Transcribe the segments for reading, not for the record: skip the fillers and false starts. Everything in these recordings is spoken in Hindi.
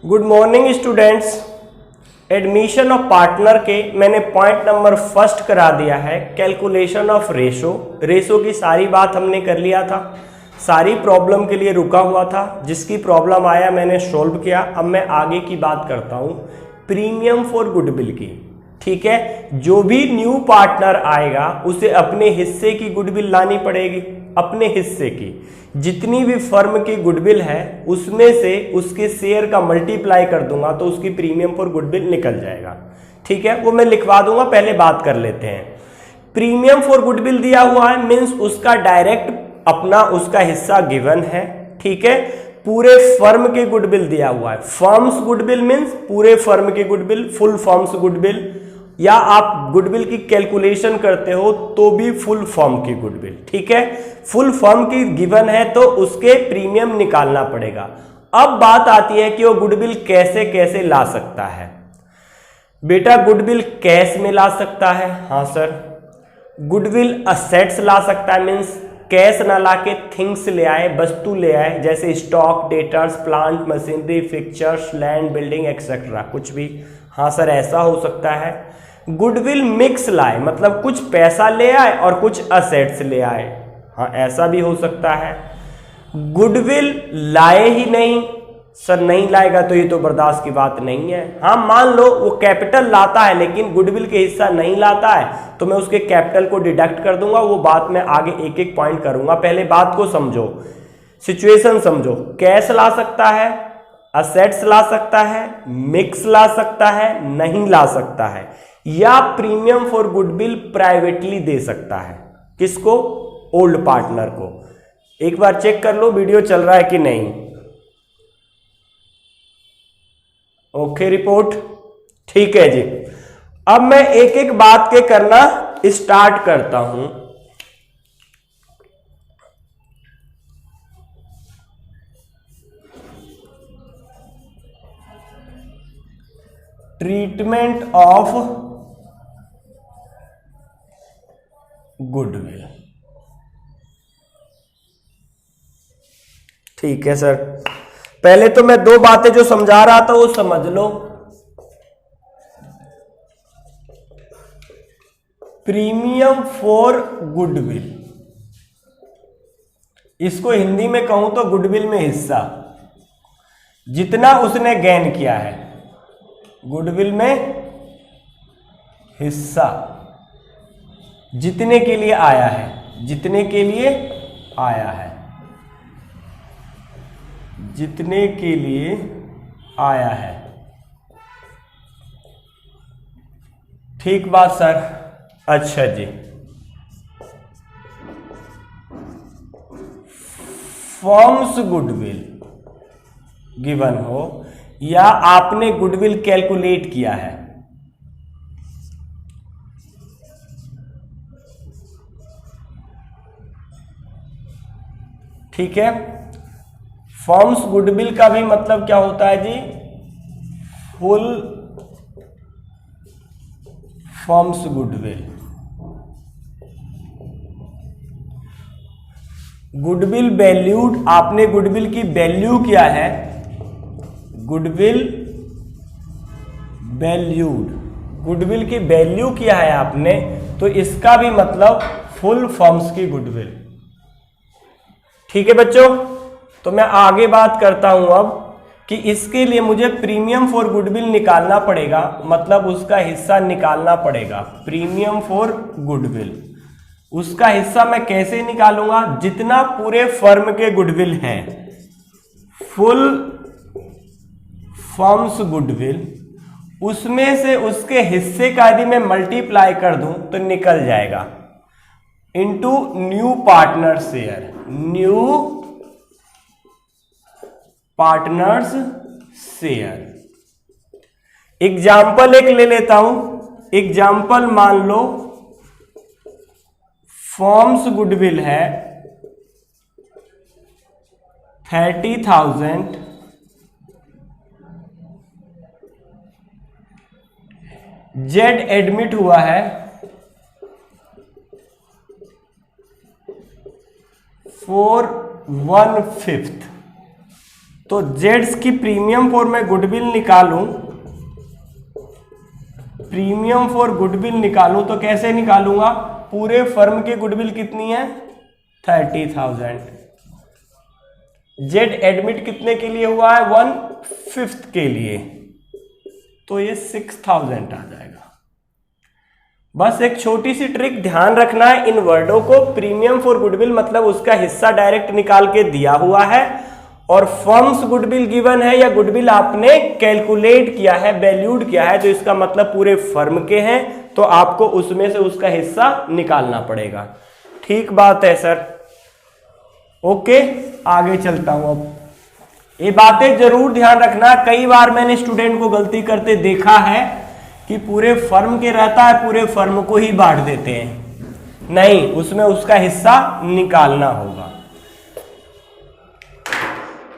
Good morning students. Admission of partner के मैंने पॉइंट नंबर फर्स्ट करा दिया है, कैलकुलेशन ऑफ रेशो। रेशो की सारी बात हमने कर लिया था, सारी प्रॉब्लम के लिए रुका हुआ था, जिसकी प्रॉब्लम आया मैंने सोल्व किया। अब मैं आगे की बात करता हूँ प्रीमियम फॉर गुडविल की। ठीक है, जो भी न्यू पार्टनर आएगा उसे अपने हिस्से की गुडविल लानी पड़ेगी। अपने हिस्से की जितनी भी फर्म की गुडविल है उसमें से उसके शेयर का मल्टीप्लाई कर दूंगा तो उसकी प्रीमियम फॉर गुडविल निकल जाएगा। ठीक है, वो मैं लिखवा दूंगा, पहले बात कर लेते हैं। प्रीमियम फॉर गुडविल दिया हुआ है, मीन्स उसका डायरेक्ट अपना उसका हिस्सा गिवन है। ठीक है, पूरे फर्म के गुडविल दिया हुआ है। फर्म्स गुडविल मीन्स पूरे फर्म की गुडविल, फुल फर्म्स गुडविल, या आप गुडविल की कैलकुलेशन करते हो तो भी फुल फर्म की गुडविल। ठीक है, फुल फर्म की गिवन है तो उसके प्रीमियम निकालना पड़ेगा। अब बात आती है कि वो गुडविल कैसे कैसे ला सकता है। बेटा गुडविल कैश में ला सकता है, हाँ सर। गुडविल असेट्स ला सकता है, मीन्स कैश ना लाके थिंग्स ले आए, वस्तु ले आए, जैसे stock, debtors, plant, machinery, fixtures, land, building etcetera, कुछ भी। हाँ सर, ऐसा हो सकता है। गुडविल मिक्स लाए, मतलब कुछ पैसा ले आए और कुछ असेट्स ले आए, हाँ ऐसा भी हो सकता है। गुडविल लाए ही नहीं, सर नहीं लाएगा तो ये तो बर्दाश्त की बात नहीं है। हाँ मान लो वो कैपिटल लाता है लेकिन गुडविल के हिस्सा नहीं लाता है तो मैं उसके कैपिटल को डिडक्ट कर दूंगा। वो बात मैं आगे एक एक पॉइंट करूंगा, पहले बात को समझो, सिचुएशन समझो। कैश ला सकता है, असेट्स ला सकता है, मिक्स ला सकता है, नहीं ला सकता है, या प्रीमियम फॉर गुडविल प्राइवेटली दे सकता है। किसको? ओल्ड पार्टनर को। एक बार चेक कर लो वीडियो चल रहा है कि नहीं। ओके रिपोर्ट, ठीक है जी। अब मैं एक एक बात के करना स्टार्ट करता हूं। Treatment of goodwill. ठीक है सर, पहले तो मैं दो बातें जो समझा रहा था वो समझ लो। प्रीमियम फॉर गुडविल, इसको हिंदी में कहूं तो गुडविल में हिस्सा, जितना उसने गेन किया है गुडविल में हिस्सा, जितने के लिए आया है, जितने के लिए आया है, जितने के लिए आया है। ठीक बात सर। अच्छा जी, फर्म्स गुडविल गिवन हो या आपने गुडविल कैलकुलेट किया है, ठीक है। फर्म्स गुडविल का भी मतलब क्या होता है जी? Full firms goodwill. Goodwill valued, आपने गुडविल की वैल्यू किया है, गुडविल वैल्यूड, गुडविल की वैल्यू किया है आपने, तो इसका भी मतलब फुल फर्म्स की गुडविल। ठीक है बच्चों, तो मैं आगे बात करता हूं अब कि इसके लिए मुझे प्रीमियम फॉर गुडविल निकालना पड़ेगा, मतलब उसका हिस्सा निकालना पड़ेगा। प्रीमियम फॉर गुडविल, उसका हिस्सा मैं कैसे निकालूंगा? जितना पूरे फर्म के गुडविल है, फुल फर्म्स गुडविल, उसमें से उसके हिस्से का यदि मैं मल्टीप्लाई कर दूं तो निकल जाएगा, into new partner share, new partners share. Example एक ले लेता हूं। एग्जाम्पल मान लो फर्म्स गुडविल है 30,000, जेड एडमिट हुआ है 4/1/5, तो जेड्स की प्रीमियम फॉर मैं गुडविल निकालूं, प्रीमियम फॉर गुडविल निकालूं तो कैसे निकालूंगा? पूरे फर्म की गुडविल कितनी है? 30,000। जेड एडमिट कितने के लिए हुआ है? 1/5 के लिए, तो ये 6,000 आ जाएगा। बस एक छोटी सी ट्रिक ध्यान रखना है इन वर्डों को। प्रीमियम फॉर गुडविल मतलब उसका हिस्सा डायरेक्ट निकाल के दिया हुआ है, और फर्म्स गुडविल गिवन है या गुडविल आपने कैलकुलेट किया है, वैल्यूड किया है, तो इसका मतलब पूरे फर्म के हैं, तो आपको उसमें से उसका हिस्सा निकालना पड़ेगा। ठीक बात है सर? ओके, आगे चलता हूं। अब ये बातें जरूर ध्यान रखना। कई बार मैंने स्टूडेंट को गलती करते देखा है कि पूरे फर्म के रहता है, पूरे फर्म को ही बांट देते हैं। नहीं, उसमें उसका हिस्सा निकालना होगा।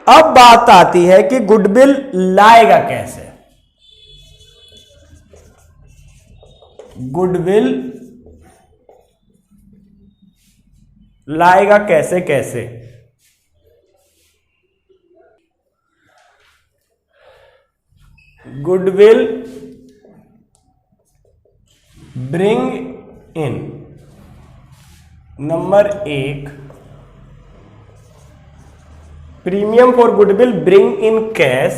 अब बात आती है कि गुडविल लाएगा कैसे। गुडविल लाएगा कैसे कैसे? Goodwill bring in, number 1, premium for goodwill bring in cash,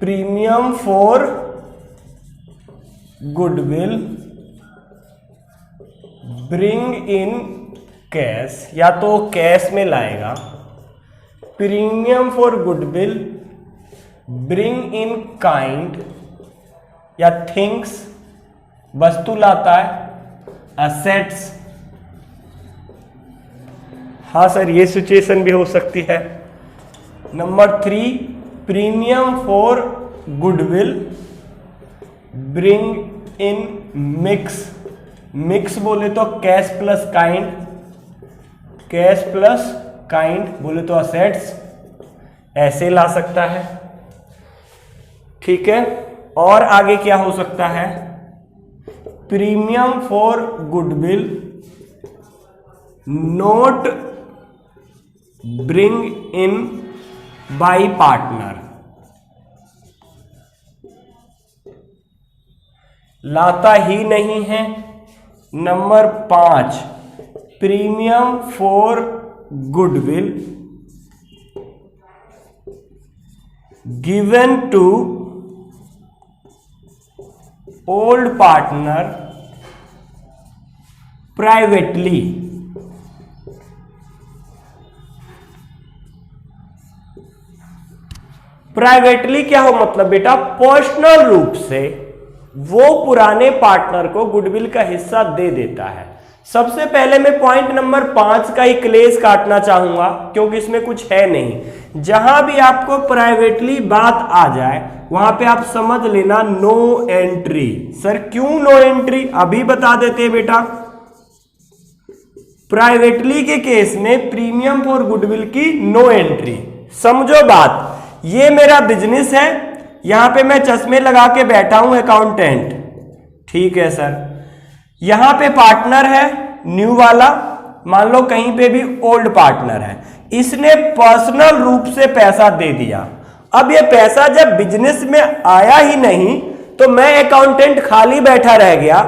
premium for goodwill bring in cash, या तो कैश में लाएगा। Premium for goodwill bring in kind या थिंग्स, वस्तु लाता है, असेट्स। हाँ सर, ये सिचुएशन भी हो सकती है। Number 3, premium for goodwill bring in mix. Mix बोले तो cash plus kind, cash plus kind बोले तो असेट्स, ऐसे ला सकता है। ठीक है, और आगे क्या हो सकता है? Premium for goodwill not bring in by partner, लाता ही नहीं है। Number 5, premium for goodwill given to old partner privately. Privately क्या हो मतलब बेटा? पर्सनल रूप से वो पुराने पार्टनर को गुडविल का हिस्सा दे देता है। सबसे पहले मैं पॉइंट नंबर 5 का ही क्लेश काटना चाहूंगा, क्योंकि इसमें कुछ है नहीं। जहां भी आपको प्राइवेटली बात आ जाए वहां पे आप समझ लेना नो एंट्री। सर क्यों नो एंट्री? अभी बता देते हैं बेटा। प्राइवेटली के केस में प्रीमियम फॉर गुडविल की नो एंट्री। समझो बात, ये मेरा बिजनेस है, यहां पे मैं चश्मे लगा के बैठा हूं, अकाउंटेंट। ठीक है सर, यहां पे पार्टनर है न्यू वाला, मान लो कहीं पे भी ओल्ड पार्टनर है, इसने पर्सनल रूप से पैसा दे दिया। अब ये पैसा जब बिजनेस में आया ही नहीं तो मैं अकाउंटेंट खाली बैठा रह गया,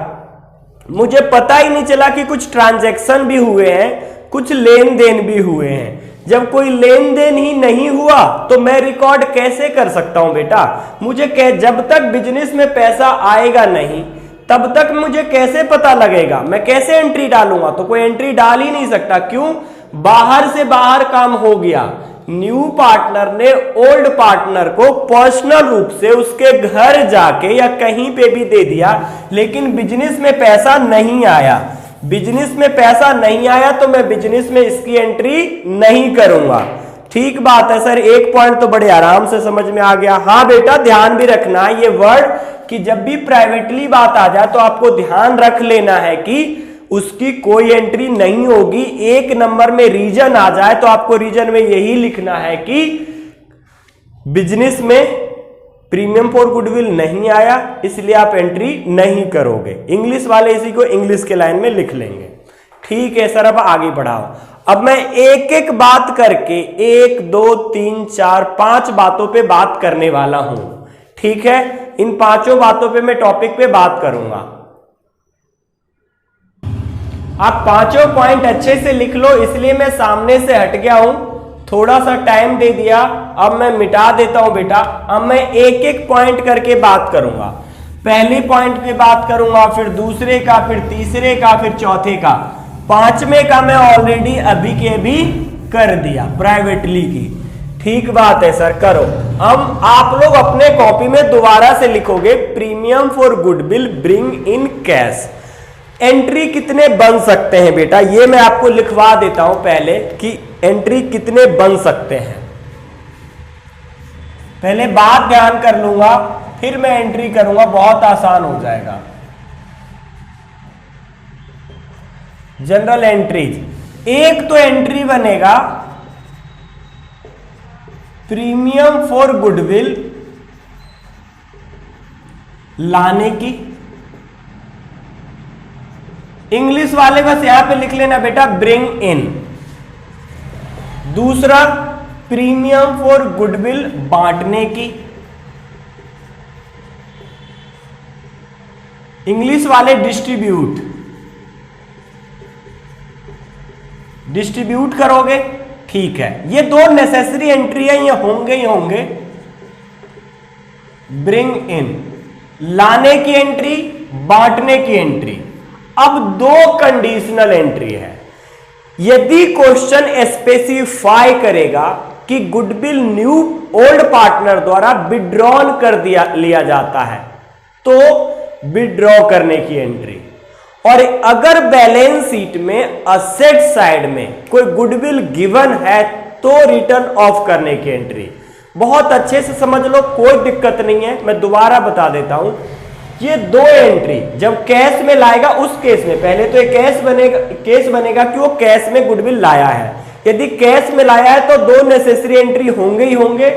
मुझे पता ही नहीं चला कि कुछ ट्रांजैक्शन भी हुए हैं, कुछ लेन देन भी हुए हैं। जब कोई लेन देन ही नहीं हुआ तो मैं रिकॉर्ड कैसे कर सकता हूं बेटा? मुझे जब तक बिजनेस में पैसा आएगा नहीं तब तक मुझे कैसे पता लगेगा? मैं कैसे एंट्री डालूंगा? तो कोई एंट्री डाल ही नहीं सकता। क्यों? बाहर से बाहर काम हो गया। न्यू पार्टनर ने ओल्ड पार्टनर को पर्सनल रूप से उसके घर जाके या कहीं पे भी दे दिया, लेकिन बिजनेस में पैसा नहीं आया। बिजनेस में पैसा नहीं आया तो मैं बिजनेस में इसकी एंट्री नहीं करूंगा। ठीक बात है सर, एक पॉइंट तो बड़े आराम से समझ में आ गया। हाँ बेटा, ध्यान भी रखना ये वर्ड कि जब भी प्राइवेटली बात आ जाए तो आपको ध्यान रख लेना है कि उसकी कोई एंट्री नहीं होगी। एक नंबर में रीजन आ जाए तो आपको रीजन में यही लिखना है कि बिजनेस में प्रीमियम फॉर गुडविल नहीं आया, इसलिए आप एंट्री नहीं करोगे। इंग्लिश वाले इसी को इंग्लिश के लाइन में लिख लेंगे। ठीक है सर, अब आगे बढ़ाओ। अब मैं एक एक बात करके 1 2 3 4 5 बातों पे बात करने वाला हूं। ठीक है, इन 5 बातों पे मैं टॉपिक पे बात करूंगा। आप 5 पॉइंट अच्छे से लिख लो, इसलिए मैं सामने से हट गया हूं, थोड़ा सा टाइम दे दिया। अब मैं मिटा देता हूं बेटा। अब मैं एक एक पॉइंट करके बात करूंगा। पहले पॉइंट पे बात करूंगा, फिर दूसरे का, फिर तीसरे का, फिर चौथे का। 5वें का मैं ऑलरेडी अभी के अभी कर दिया, प्राइवेटली की। ठीक बात है सर, करो। हम आप लोग अपने कॉपी में दोबारा से लिखोगे, premium for goodwill bring in cash. Entry कितने बन सकते हैं बेटा, ये मैं आपको लिखवा देता हूं पहले कि एंट्री कितने बन सकते हैं। पहले बात ध्यान कर लूंगा, फिर मैं एंट्री करूंगा, बहुत आसान हो जाएगा। जनरल एंट्रीज, एक तो एंट्री बनेगा प्रीमियम फॉर गुडविल लाने की। इंग्लिश वाले बस यहां पे लिख लेना बेटा, ब्रिंग इन। दूसरा, प्रीमियम फॉर गुडविल बांटने की। इंग्लिश वाले डिस्ट्रीब्यूट, डिस्ट्रीब्यूट करोगे। ठीक है, ये 2 नेसेसरी एंट्री है, ये होंगे ही होंगे। ब्रिंग इन, लाने की एंट्री, बांटने की एंट्री। अब 2 कंडीशनल एंट्री है। यदि क्वेश्चन स्पेसिफाई करेगा कि गुडविल न्यू ओल्ड पार्टनर द्वारा विड्रॉन कर लिया जाता है, तो विड्रॉ करने की एंट्री। और अगर बैलेंस शीट में असेट साइड में कोई गुडविल गिवन है, तो रिटर्न ऑफ करने की एंट्री। बहुत अच्छे से समझ लो, कोई दिक्कत नहीं है। मैं दोबारा बता देता हूं, ये 2 एंट्री जब कैश में लाएगा, उस केस में पहले तो एक केस बनेगा कि वो कैश में गुडविल लाया है। यदि कैश में लाया है तो 2 नेसेसरी एंट्री होंगे ही होंगे,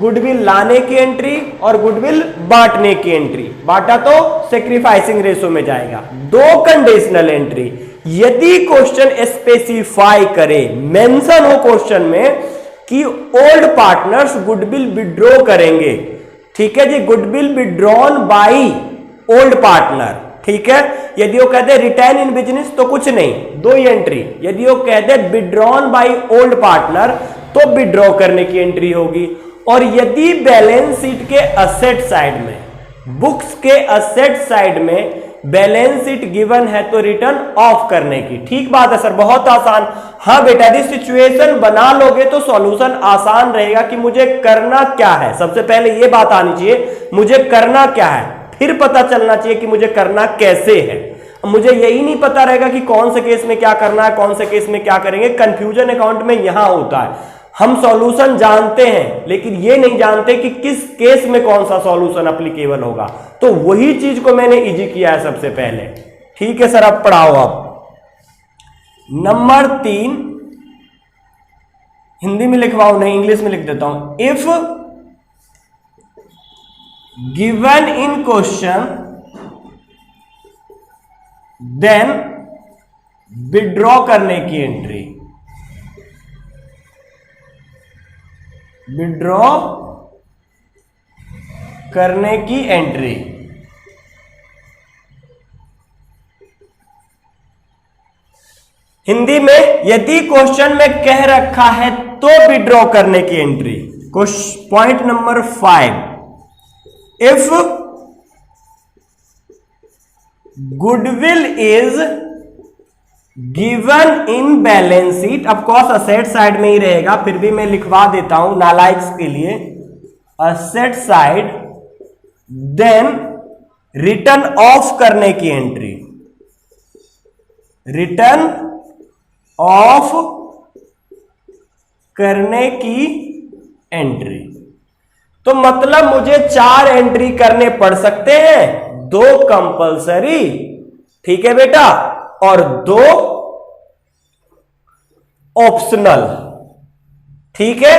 गुडविल लाने की एंट्री और गुडविल बांटने की एंट्री। बांटा तो सेक्रीफाइसिंग रेशो में जाएगा। 2 कंडीशनल एंट्री। यदि क्वेश्चन स्पेसिफाई करे, मेंशन हो क्वेश्चन में कि ओल्ड पार्टनर्स गुडविल विड्रॉ करेंगे, ठीक है जी, goodwill withdrawn by old partner. ठीक है, यदि वो कहते रिटर्न इन बिजनेस तो कुछ नहीं, 2 ही एंट्री। यदि वो कहते विड्रॉन बाई ओल्ड पार्टनर तो विड्रॉ करने की एंट्री होगी। और यदि बैलेंस शीट के असेट साइड में, बुक्स के असेट साइड में बैलेंस शीट गिवन है, तो रिटर्न ऑफ करने की। ठीक बात है सर, बहुत आसान। हाँ बेटा, यदि सिचुएशन बना लोगे तो सॉल्यूशन आसान रहेगा कि मुझे करना क्या है। सबसे पहले ये बात आनी चाहिए, मुझे करना क्या है, फिर पता चलना चाहिए कि मुझे करना कैसे है। मुझे यही नहीं पता रहेगा कि कौन से केस में क्या करना है, कौन से केस में क्या करेंगे। कंफ्यूजन अकाउंट में यहां होता है। हम सॉल्यूशन जानते हैं, लेकिन ये नहीं जानते कि किस केस में कौन सा सॉल्यूशन एप्लीकेबल होगा। तो वही चीज को मैंने इजी किया है सबसे पहले। ठीक है सर, अब पढ़ाओ आप। नंबर 3 हिंदी में लिखवाओ, नहीं इंग्लिश में लिख देता हूं। If given in question then withdraw करने की एंट्री। विड्रॉ करने की एंट्री। हिंदी में यदि क्वेश्चन में कह रखा है तो विड्रॉ करने की entry. Point number 5, if goodwill is given in balance sheet, of course asset side में ही रहेगा, फिर भी मैं लिखवा देता हूं नालायक्स के लिए, asset side, then return off करने की एंट्री। रिटर्न ऑफ करने की एंट्री। तो मतलब मुझे 4 एंट्री करने पड़ सकते हैं, 2 कंपलसरी, ठीक है बेटा, और 2 ऑप्शनल। ठीक है,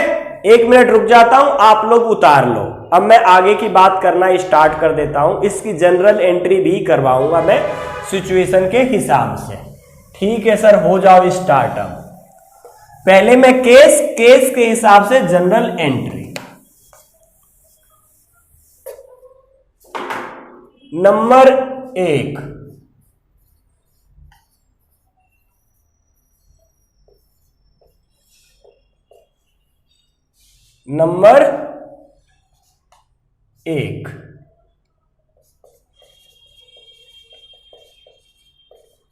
1 मिनट रुक जाता हूं, आप लोग उतार लो। अब मैं आगे की बात करना स्टार्ट कर देता हूं, इसकी जनरल एंट्री भी करवाऊंगा मैं सिचुएशन के हिसाब से। ठीक है सर, हो जाओ स्टार्ट। अब पहले मैं केस के हिसाब से general entry. Number 1, number 1,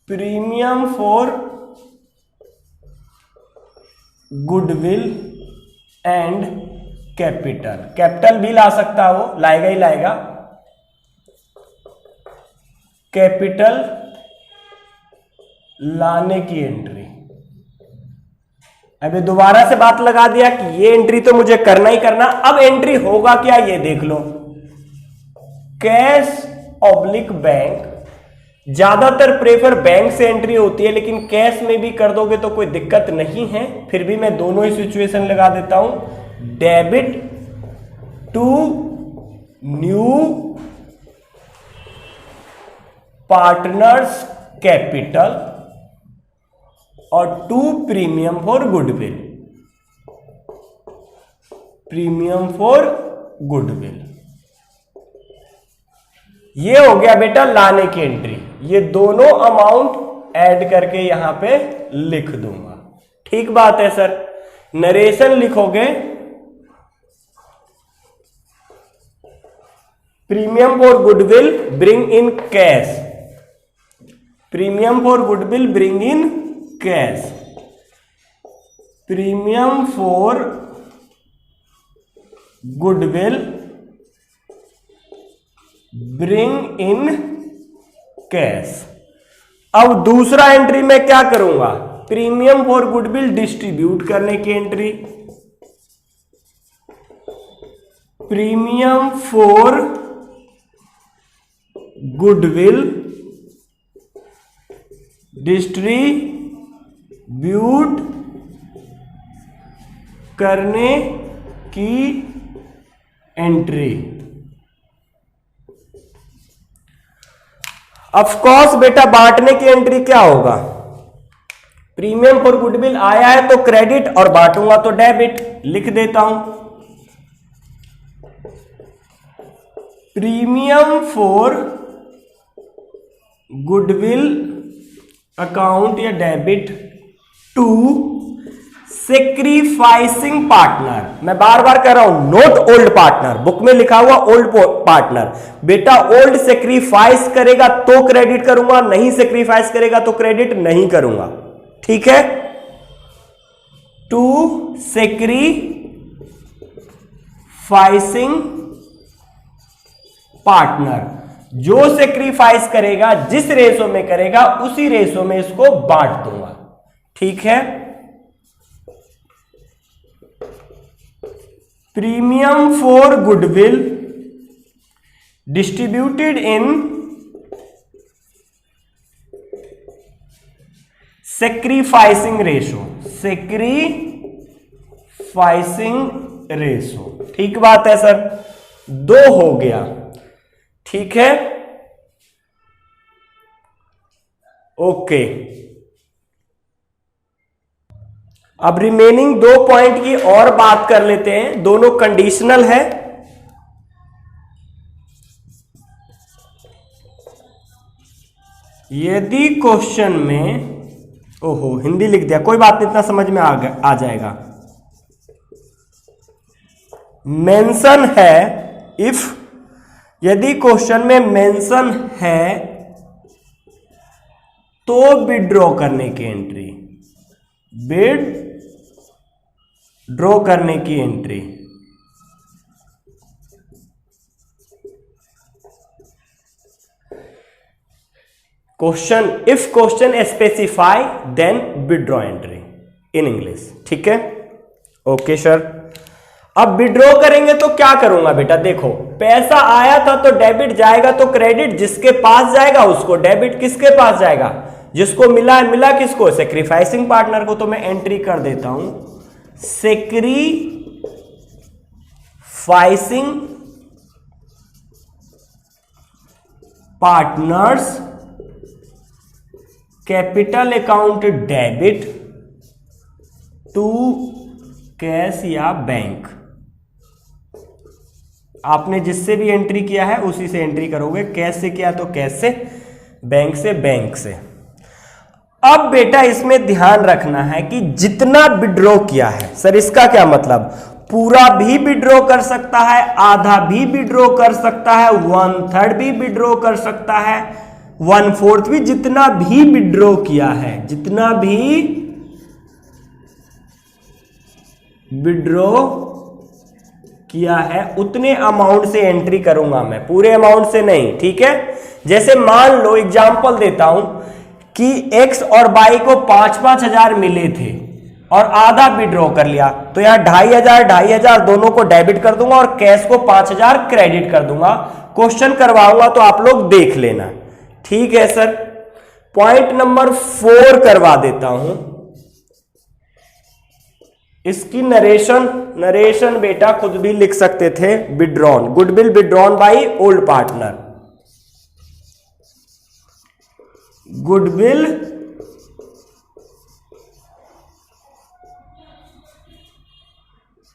premium for goodwill and capital. Capital भी ला सकता हो, लाएगा ही लाएगा। कैपिटल लाने की एंट्री। अभी दोबारा से बात लगा दिया कि ये एंट्री तो मुझे करना ही करना। अब एंट्री होगा क्या ये देख लो। कैश ऑब्लिक बैंक, ज्यादातर प्रेफर बैंक से एंट्री होती है, लेकिन कैश में भी कर दोगे तो कोई दिक्कत नहीं है। फिर भी मैं दोनों ही सिचुएशन लगा देता हूं। Debit to new partners capital और to premium for goodwill. Premium for goodwill, ये हो गया बेटा लाने की एंट्री। ये दोनों अमाउंट ऐड करके यहां पे लिख दूंगा। ठीक बात है सर। नरेशन लिखोगे, premium for goodwill bring in cash. Premium for goodwill bring in cash. Premium for goodwill bring in cash. अब दूसरा एंट्री में क्या करूंगा, प्रीमियम फॉर गुडविल डिस्ट्रीब्यूट करने की entry. Premium for goodwill distribute करने की एंट्री। ऑफ कोर्स बेटा बांटने की एंट्री क्या होगा, प्रीमियम फॉर गुडविल आया है तो क्रेडिट और बांटूंगा तो डेबिट। लिख देता हूं प्रीमियम फॉर गुडविल अकाउंट या डेबिट टू सेक्रीफाइसिंग पार्टनर। मैं बार बार कह रहा हूं नोट ओल्ड पार्टनर, बुक में लिखा हुआ ओल्ड पार्टनर। बेटा ओल्ड सेक्रीफाइस करेगा तो क्रेडिट करूंगा, नहीं सेक्रीफाइस करेगा तो क्रेडिट नहीं करूंगा। ठीक है, टू सेक्रीफाइसिंग पार्टनर। जो सेक्रीफाइस करेगा जिस रेशो में करेगा उसी रेशो में इसको बांट दूंगा। ठीक है, premium for goodwill distributed in sacrificing ratio. Sacrificing ratio, ठीक बात है सर। 2 हो गया। ठीक है, ओके। अब रिमेनिंग 2 पॉइंट की और बात कर लेते हैं, दोनों कंडीशनल है। यदि क्वेश्चन में, ओहो हिंदी लिख दिया, कोई बात नहीं, इतना समझ में आ जाएगा। मेंशन है, इफ यदि क्वेश्चन में मेंशन है तो विड्रॉ करने की एंट्री। विड्रॉ करने की entry. Question, if question specify then withdraw entry in English. ठीक है, ओके सर। अब विड्रॉ करेंगे तो क्या करूंगा बेटा, देखो पैसा आया था तो डेबिट जाएगा तो क्रेडिट जिसके पास जाएगा उसको, डेबिट किसके पास जाएगा, जिसको मिला है, मिला किसको, सेक्रीफाइसिंग पार्टनर को। तो मैं एंट्री कर देता हूं sacrificing partners capital account debit to cash या बैंक। आपने जिससे भी एंट्री किया है उसी से एंट्री करोगे, कैश से किया तो कैश से, बैंक से बैंक से। अब बेटा इसमें ध्यान रखना है कि जितना विड्रॉ किया है, सर इसका क्या मतलब, पूरा भी विड्रॉ कर सकता है, आधा भी विड्रॉ कर सकता है, 1/3 भी विड्रॉ कर सकता है, 1/4 भी, जितना भी विड्रॉ किया है, जितना भी विड्रॉ किया है उतने अमाउंट से एंट्री करूंगा मैं, पूरे अमाउंट से नहीं, ठीक है। जैसे मान लो एग्जांपल देता हूं कि एक्स और वाई को 5-5 हजार मिले थे और आधा विड्रॉ कर लिया, तो यहां 2,500 दोनों को डेबिट कर दूंगा और कैश को 5,000 क्रेडिट कर दूंगा। क्वेश्चन करवाऊंगा तो आप लोग देख लेना, ठीक है सर। पॉइंट नंबर 4 करवा देता हूं, इसकी नरेशन बेटा खुद भी लिख सकते थे, withdrawn, goodwill withdrawn by old partner, goodwill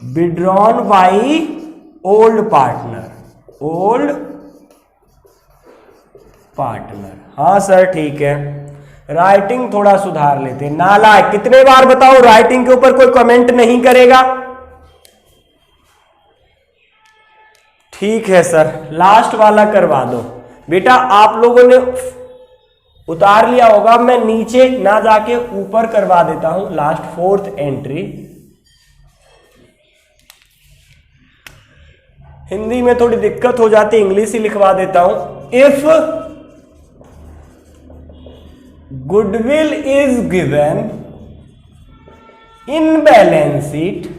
withdrawn by old partner, old partner. हाँ सर ठीक है, राइटिंग थोड़ा सुधार लेते। नालायक, कितने बार बताओ, राइटिंग के ऊपर कोई कमेंट नहीं करेगा, ठीक है सर। लास्ट वाला करवा दो बेटा, आप लोगों ने उतार लिया होगा, मैं नीचे ना जाके ऊपर करवा देता हूं। लास्ट 4th एंट्री, हिंदी में थोड़ी दिक्कत हो जाती, इंग्लिश ही लिखवा देता हूं। If goodwill is given in balance sheet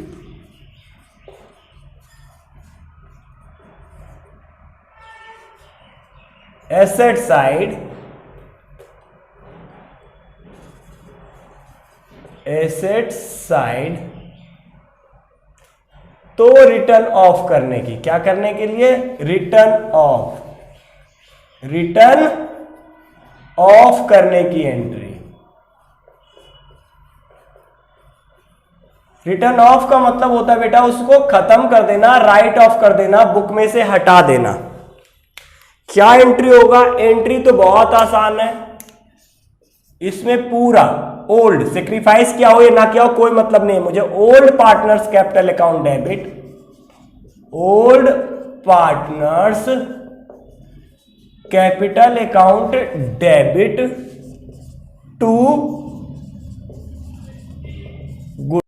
asset side, asset side, तो रिटर्न ऑफ करने की, क्या करने के लिए, रिटर्न ऑफ, रिटर्न ऑफ करने की एंट्री। रिटर्न ऑफ का मतलब होता है बेटा उसको खत्म कर देना, राइट ऑफ कर देना, बुक में से हटा देना। क्या एंट्री होगा, एंट्री तो बहुत आसान है, इसमें पूरा ओल्ड, सेक्रीफाइस किया हो या ना किया हो कोई मतलब नहीं है मुझे, old partners capital account debit, old partners capital account debit to good.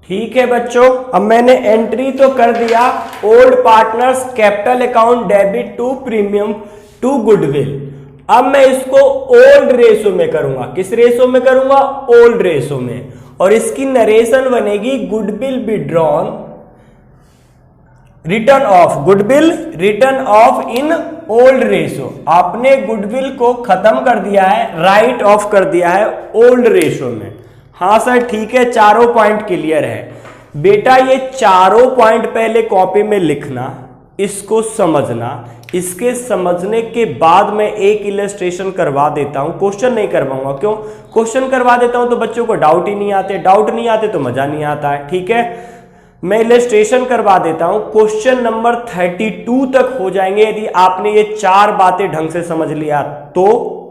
ठीक है बच्चों, अब मैंने एंट्री तो कर दिया, old partners capital account debit to premium to goodwill. अब मैं इसको ओल्ड रेशो में करूंगा, किस रेशो में करूंगा, ओल्ड रेशो में, और इसकी नरेशन बनेगी goodwill withdrawn, return of, goodwill return of in old ratio. आपने गुडविल को खत्म कर दिया है, राइट ऑफ कर दिया है ओल्ड रेशो में। हाँ सर ठीक है, चारों पॉइंट क्लियर है बेटा। ये चारों पॉइंट पहले कॉपी में लिखना, इसको समझना, इसके समझने के बाद मैं एक इलस्ट्रेशन करवा देता हूं, क्वेश्चन नहीं करवाऊंगा। क्यों, क्वेश्चन करवा देता हूं तो बच्चों को डाउट ही नहीं आते, डाउट नहीं आते तो मजा नहीं आता है, ठीक है। मैं इलस्ट्रेशन करवा देता हूं, क्वेश्चन नंबर 32 तक हो जाएंगे यदि आपने ये 4 बातें ढंग से समझ लिया तो,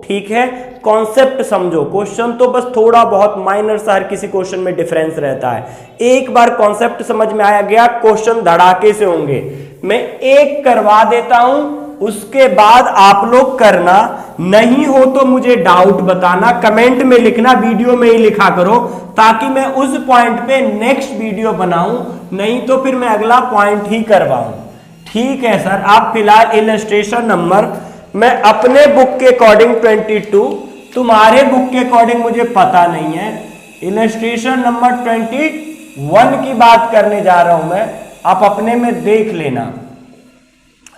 ठीक है। कॉन्सेप्ट समझो, क्वेश्चन तो बस थोड़ा बहुत माइनर सा हर किसी क्वेश्चन में डिफरेंस रहता है। एक बार कॉन्सेप्ट समझ में आया गया, क्वेश्चन धड़ाके से होंगे। मैं एक करवा देता हूं, उसके बाद आप लोग करना, नहीं हो तो मुझे डाउट बताना, कमेंट में लिखना, वीडियो में ही लिखा करो ताकि मैं उस पॉइंट पे नेक्स्ट वीडियो बनाऊं, नहीं तो फिर मैं अगला पॉइंट ही करवाऊं। ठीक है सर, आप फिलहाल इलस्ट्रेशन नंबर, मैं अपने बुक के अकॉर्डिंग 22, तुम्हारे बुक के अकॉर्डिंग मुझे पता नहीं है, इलस्ट्रेशन नंबर 21 की बात करने जा रहा हूं मैं, आप अपने में देख लेना।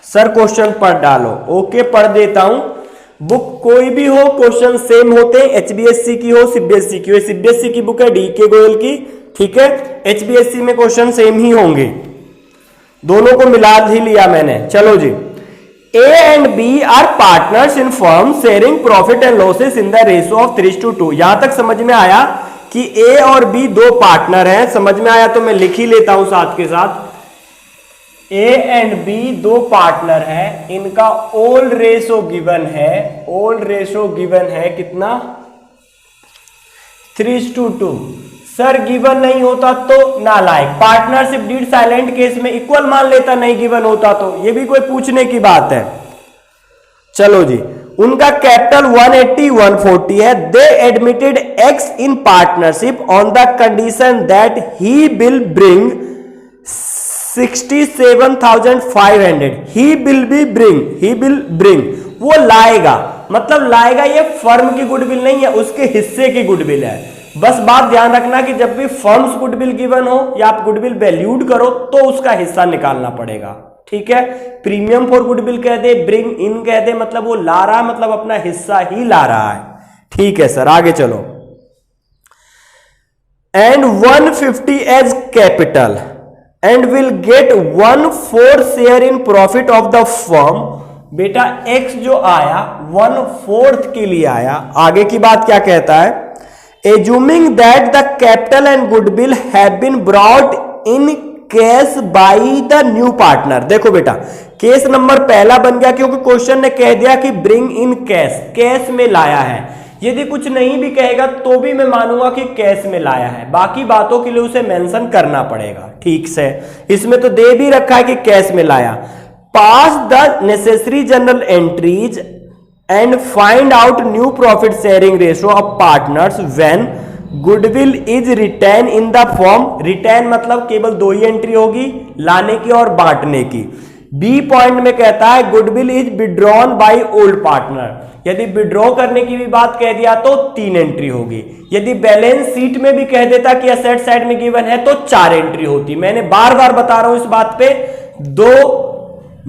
सर क्वेश्चन पढ़ डालो, ओके पढ़ देता हूं। बुक कोई भी हो, क्वेश्चन सेम होते हैं, एचबीएससी की हो, सीबीएसई की हो। सीबीएसई की बुक है डीके गोयल की, ठीक है। एचबीएससी में क्वेश्चन सेम ही होंगे, दोनों को मिला ही लिया मैंने। चलो जी, A and B are partners in firm sharing profit and losses in the ratio of 3:2। यहां तक समझ में आया कि A और B दो पार्टनर हैं, समझ में आया तो मैं लिख ही लेता हूं साथ के साथ। A एंड B दो पार्टनर हैं, इनका ओल्ड रेशो गिवन है, ओल्ड रेशो गिवन है कितना 3:2। सर गिवन नहीं होता तो नालायक, पार्टनरशिप डीड साइलेंट केस में इक्वल मान लेता, नहीं गिवन होता तो, ये भी कोई पूछने की बात है। चलो जी, उनका कैपिटल 180 140 है। They admitted X in partnership on the condition that he will bring 67,500। He will bring, वो लाएगा, मतलब लाएगा, ये फर्म की गुडविल नहीं है, उसके हिस्से की गुडविल है। बस बात ध्यान रखना कि जब भी फर्म्स गुडविल गिवन हो या आप गुडविल वैल्यूड करो तो उसका हिस्सा निकालना पड़ेगा, ठीक है। प्रीमियम फॉर गुडविल कह दे, ब्रिंग इन कह दे, मतलब वो ला रहा, मतलब अपना हिस्सा ही ला रहा है, ठीक है सर। आगे चलो। And 150 as capital and will get 1/4 share in profit of the firm. बेटा एक्स जो आया 1/4 के लिए आया। आगे की बात क्या कहता है, assuming that the capital and goodwill have been brought in cash by the new partner. देखो बेटा केस नंबर पहला बन गया क्योंकि क्वेश्चन ने कह दिया कि ब्रिंग इन कैश, कैश में लाया है। यदि कुछ नहीं भी कहेगा तो भी मैं मानूंगा कि कैश में लाया है, बाकी बातों के लिए उसे मेंशन करना पड़ेगा, ठीक से। इसमें तो दे भी रखा है कि कैश में लाया। Pass the necessary journal entries and find out new profit sharing ratio of partners when goodwill is retained in the form. Retained मतलब केवल दो ही एंट्री होगी, लाने की और बांटने की। बी पॉइंट में कहता है goodwill is withdrawn by old partner. यदि विड्रॉ करने की भी बात कह दिया तो 3 एंट्री होगी। यदि बैलेंस शीट में भी कह देता कि एसेट साइड में गिवन है तो 4 एंट्री होती। मैंने बार बार बता रहा हूं इस बात पे, 2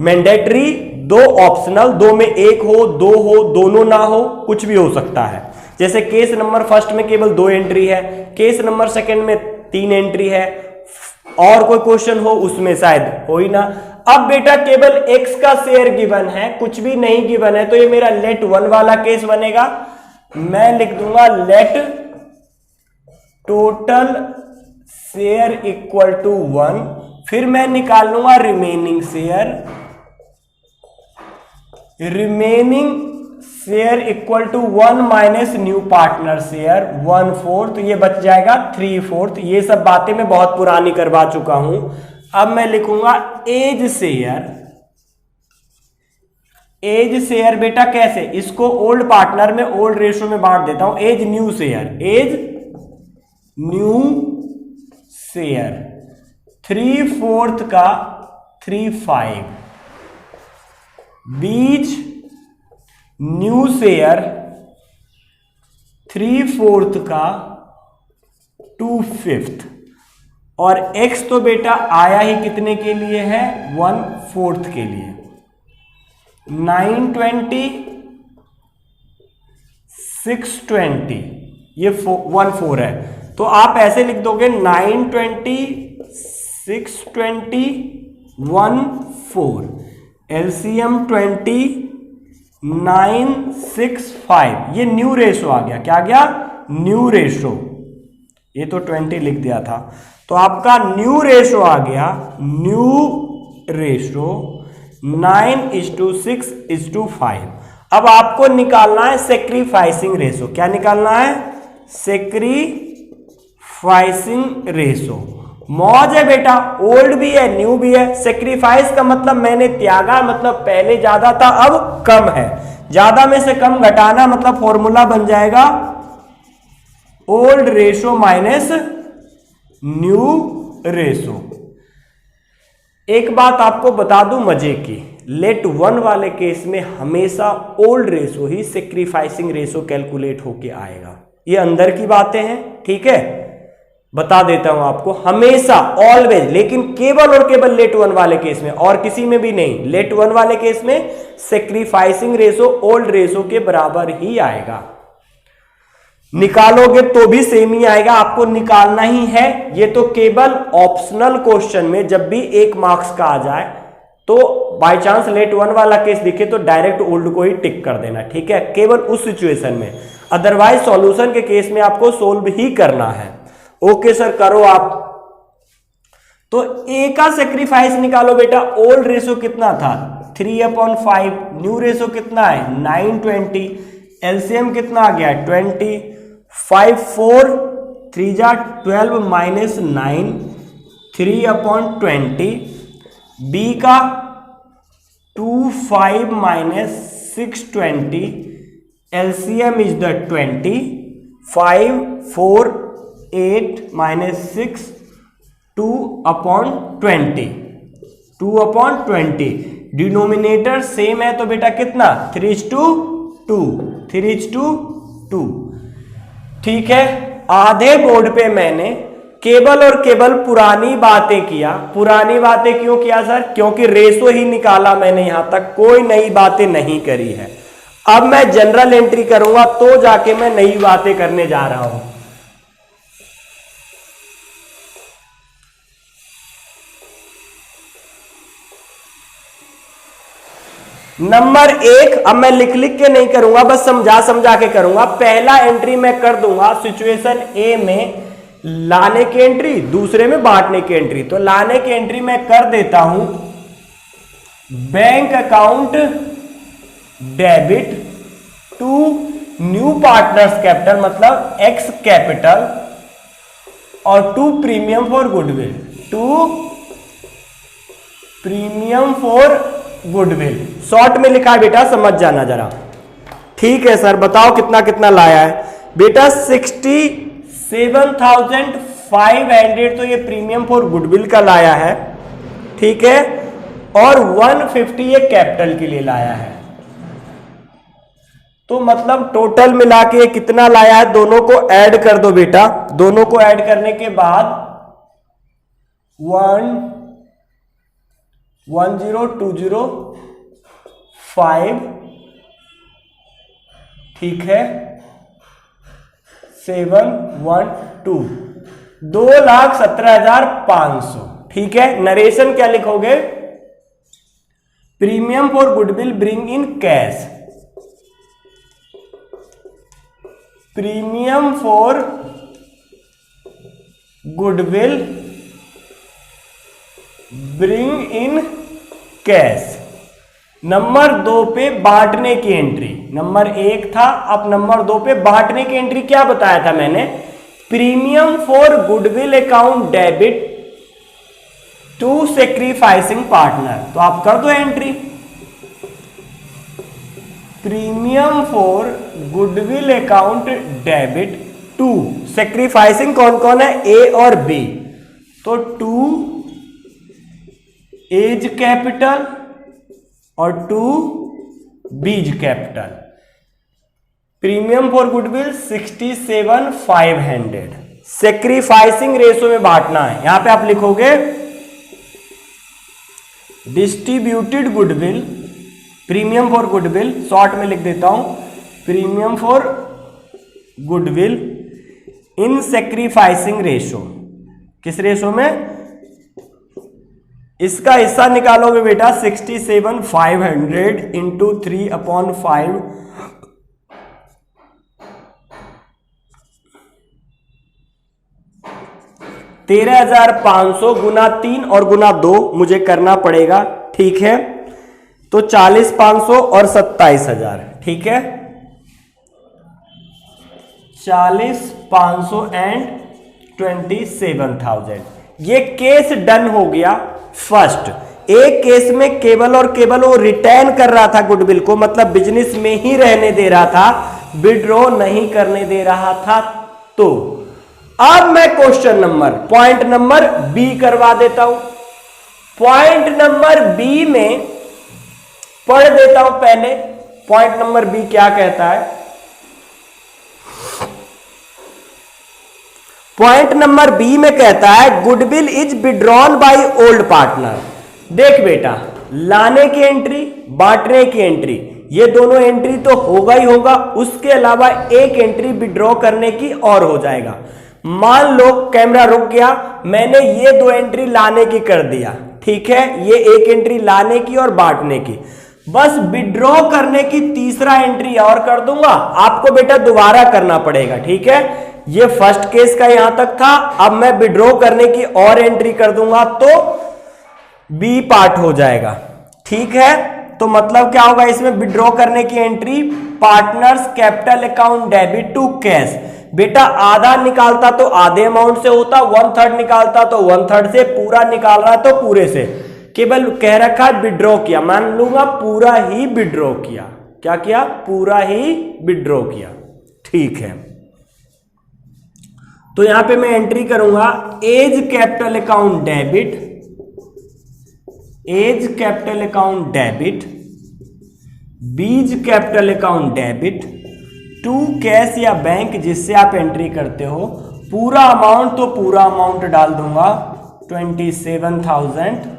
मैंडेटरी 2 ऑप्शनल, 2 में 1 हो 2 हो, दोनों ना हो, कुछ भी हो सकता है। जैसे केस नंबर फर्स्ट में केवल 2 एंट्री है, केस नंबर सेकंड में 3 एंट्री है, और कोई क्वेश्चन हो उसमें शायद हो ही ना। अब बेटा केवल x का शेयर गिवन है, कुछ भी नहीं गिवन है, तो ये मेरा लेट 1 वाला केस बनेगा। मैं लिख दूंगा let total share equal to 1, फिर मैं निकाल लूंगा remaining share. Remaining share equal to 1 minus new partner share 1/4, तो ये बच जाएगा 3/4। ये सब बातें मैं बहुत पुरानी करवा चुका हूं। अब मैं लिखूंगा एज शेयर। एज शेयर बेटा कैसे, इसको ओल्ड पार्टनर में ओल्ड रेशियो में बांट देता हूं। As new share, as new share 3/4 का 3/5, बीच न्यू शेयर 3/4 का 2/5, और x तो बेटा आया ही कितने के लिए है 1/4 के लिए। 920 620 ये 1/4 है, तो आप ऐसे लिख दोगे 920 620 1/4, एलसीएम 20 965। ये न्यू रेशो आ गया, क्या आ गया न्यू रेशो। ये तो 20 लिख दिया था, तो आपका न्यू रेशो आ गया, न्यू रेशो 9:6:5। अब आपको निकालना है सेक्रीफाइसिंग रेशो। क्या निकालना है, सेक्रीफाइसिंग रेशो। मौज है बेटा, ओल्ड भी है न्यू भी है। सेक्रीफाइस का मतलब मैंने त्यागा, मतलब पहले ज्यादा था अब कम है। ज्यादा में से कम घटाना मतलब फॉर्मूला बन जाएगा old ratio minus new ratio. एक बात आपको बता दूं मजे की, लेट 1 वाले केस में हमेशा ओल्ड रेशो ही सेक्रीफाइसिंग रेशो कैलकुलेट होके आएगा। ये अंदर की बातें हैं, ठीक है, बता देता हूं आपको, हमेशा ऑलवेज। लेकिन केवल और केवल लेट 1 वाले केस में, और किसी में भी नहीं। लेट 1 वाले केस में सेक्रीफाइसिंग रेशो ओल्ड रेशो के बराबर ही आएगा। निकालोगे तो भी सेम ही आएगा, आपको निकालना ही है। ये तो केवल ऑप्शनल क्वेश्चन में जब भी 1 मार्क्स का आ जाए तो बाय चांस लेट वन वाला केस दिखे तो डायरेक्ट ओल्ड को ही टिक कर देना, ठीक है, केवल उस सिचुएशन में, अदरवाइज सॉल्यूशन के केस में आपको सोल्व ही करना है। ओके सर, करो आप। तो ए का सेक्रीफाइस निकालो बेटा। ओल्ड रेशो कितना था 3/5, न्यू रेशो कितना है 9/20, एलसीएम कितना आ गया 20, 5 4 3 जा 12 माइनस 9 3/20, बी का 2 5 minus 620, LCM is the 20, 5 4 8 minus 6 2/20, 2/20, denominator same है तो बेटा कितना 3:2, 3:2, ठीक है। आधे बोर्ड पे मैंने केवल और केवल पुरानी बातें किया। पुरानी बातें क्यों किया सर? क्योंकि रेशो ही निकाला मैंने, यहां तक कोई नई बातें नहीं करी है। अब मैं जनरल एंट्री करूंगा तो जाके मैं नई बातें करने जा रहा हूं। नंबर 1, अब मैं लिख के नहीं करूंगा, बस समझा के करूंगा। पहला एंट्री मैं कर दूंगा सिचुएशन ए में लाने की एंट्री, दूसरे में बांटने की एंट्री। तो लाने की एंट्री मैं कर देता हूं bank account debit to new partners capital, मतलब एक्स कैपिटल, और to premium for goodwill, to premium for goodwill. Short में लिखा है बेटा, समझ जाना जरा। ठीक है सर, बताओ कितना कितना लाया है बेटा? 67,500 तो ये प्रीमियम फॉर गुडविल का लाया है, ठीक है, और 150 ये कैपिटल के लिए लाया है। तो मतलब टोटल मिला के कितना लाया है? दोनों को ऐड कर दो बेटा। दोनों को ऐड करने के बाद 1,0,2,0,5, ठीक है, 7,1,2, 2,17,500, ठीक है। नरेशन क्या लिखोगे? Premium for goodwill bring in cash, premium for goodwill bring in cash. Number 2 पे बांटने की एंट्री, नंबर 1 था, अब नंबर 2 पे बांटने की एंट्री क्या बताया था मैंने? Premium for goodwill account debit to sacrificing partner. तो आप कर दो entry, premium for goodwill account debit to sacrificing कौन कौन है? ए और बी। तो 2 एज कैपिटल और 2 बीज capital. Premium for goodwill 67,500। Sacrificing ratio में बांटना है। यहां पे आप लिखोगे distributed goodwill, premium for goodwill, short में लिख देता हूं, premium for goodwill in sacrificing ratio. किस रेशो में? इसका हिस्सा निकालोगे बेटा 67,500 इंटू 3/5, 13,500 गुना 3 और गुना 2 मुझे करना पड़ेगा, ठीक है। तो 40,500 और 27,000, ठीक है, 40,500 एंड 27,000। ये केस डन हो गया फर्स्ट। एक केस में केवल और केवल वो रिटर्न कर रहा था गुडविल को, मतलब बिजनेस में ही रहने दे रहा था, विड्रॉ नहीं करने दे रहा था। तो अब मैं question number, point number B करवा देता हूं। पॉइंट नंबर बी में पढ़ देता हूं पहले। पॉइंट नंबर बी क्या कहता है? पॉइंट नंबर बी में कहता है goodwill is withdrawn by old partner. देख बेटा, लाने की एंट्री, बांटने की एंट्री, ये दोनों एंट्री तो होगा ही होगा, उसके अलावा एक एंट्री विड्रॉ करने की और हो जाएगा। मान लो कैमरा रुक गया, मैंने ये 2 एंट्री लाने की कर दिया, ठीक है, ये एक एंट्री लाने की और बांटने की। बस विड्रॉ करने की तीसरा एंट्री और कर दूंगा, आपको बेटा दोबारा करना पड़ेगा। ठीक है, ये फर्स्ट केस का यहां तक था, अब मैं विड्रॉ करने की और एंट्री कर दूंगा तो बी पार्ट हो जाएगा। ठीक है, तो मतलब क्या होगा इसमें, विड्रॉ करने की entry partners capital account debit to cash. बेटा आधा निकालता तो आधे अमाउंट से होता, 1/3 निकालता तो 1/3 से, पूरा निकाल रहा तो पूरे से। केवल कह रखा है विड्रॉ किया, मान लूंगा पूरा ही विड्रॉ किया। क्या किया? पूरा ही विड्रॉ किया। ठीक है, तो यहां पे मैं एंट्री करूंगा as capital account debit, as capital account debit, B's capital account debit to cash या बैंक, जिससे आप एंट्री करते हो। पूरा अमाउंट तो पूरा अमाउंट डाल दूंगा 27,000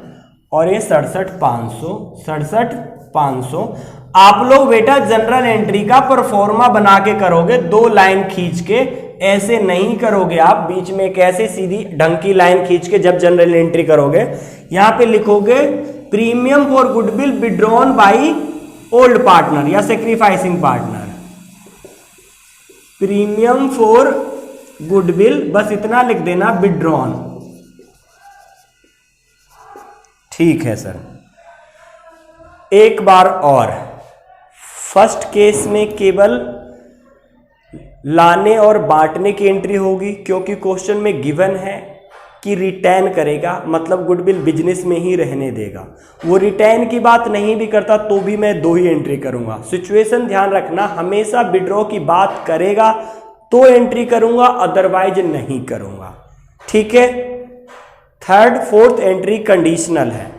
और ये 67,500। आप लोग बेटा जनरल एंट्री का परफॉर्मा बना के करोगे, 2 लाइन खींच के, ऐसे नहीं करोगे आप बीच में कैसे सीधी ढंग की लाइन खींच के जब जनरल एंट्री करोगे। यहां पे लिखोगे premium for goodwill withdrawn by old partner या sacrificing partner, premium for goodwill, बस इतना लिख देना, विड्रॉन। ठीक है सर, एक बार और, फर्स्ट केस में केवल लाने और बांटने की एंट्री होगी, क्योंकि क्वेश्चन में गिवन है कि रिटेन करेगा, मतलब गुडविल बिजनेस में ही रहने देगा। वो रिटेन की बात नहीं भी करता तो भी मैं 2 ही एंट्री करूंगा। सिचुएशन ध्यान रखना, हमेशा विड्रॉ की बात करेगा तो एंट्री करूंगा, अदरवाइज नहीं करूंगा। ठीक है, थर्ड फोर्थ एंट्री कंडीशनल है।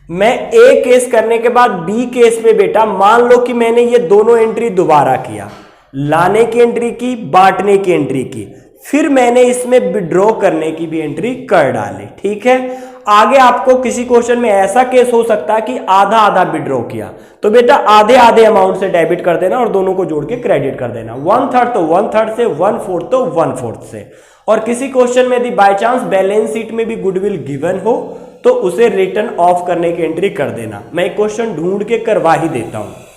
मैं ए केस करने के बाद बी केस में बेटा मान लो कि मैंने ये दोनों एंट्री दोबारा किया, लाने की एंट्री की, बांटने की एंट्री की, फिर मैंने इसमें विड्रॉ करने की भी एंट्री कर डाली। ठीक है, आगे आपको किसी क्वेश्चन में ऐसा केस हो सकता है कि आधा आधा विड्रॉ किया, तो बेटा आधे आधे अमाउंट से डेबिट कर देना और दोनों को जोड़ के क्रेडिट कर देना, 1/3 तो 1/3 से, 1/4 तो 1/4 से। और किसी क्वेश्चन में यदि बाय चांस बैलेंस शीट में भी गुडविल गिवन हो तो उसे रिटर्न ऑफ करने की एंट्री कर देना। मैं एक क्वेश्चन ढूंढ के करवा ही देता हूं।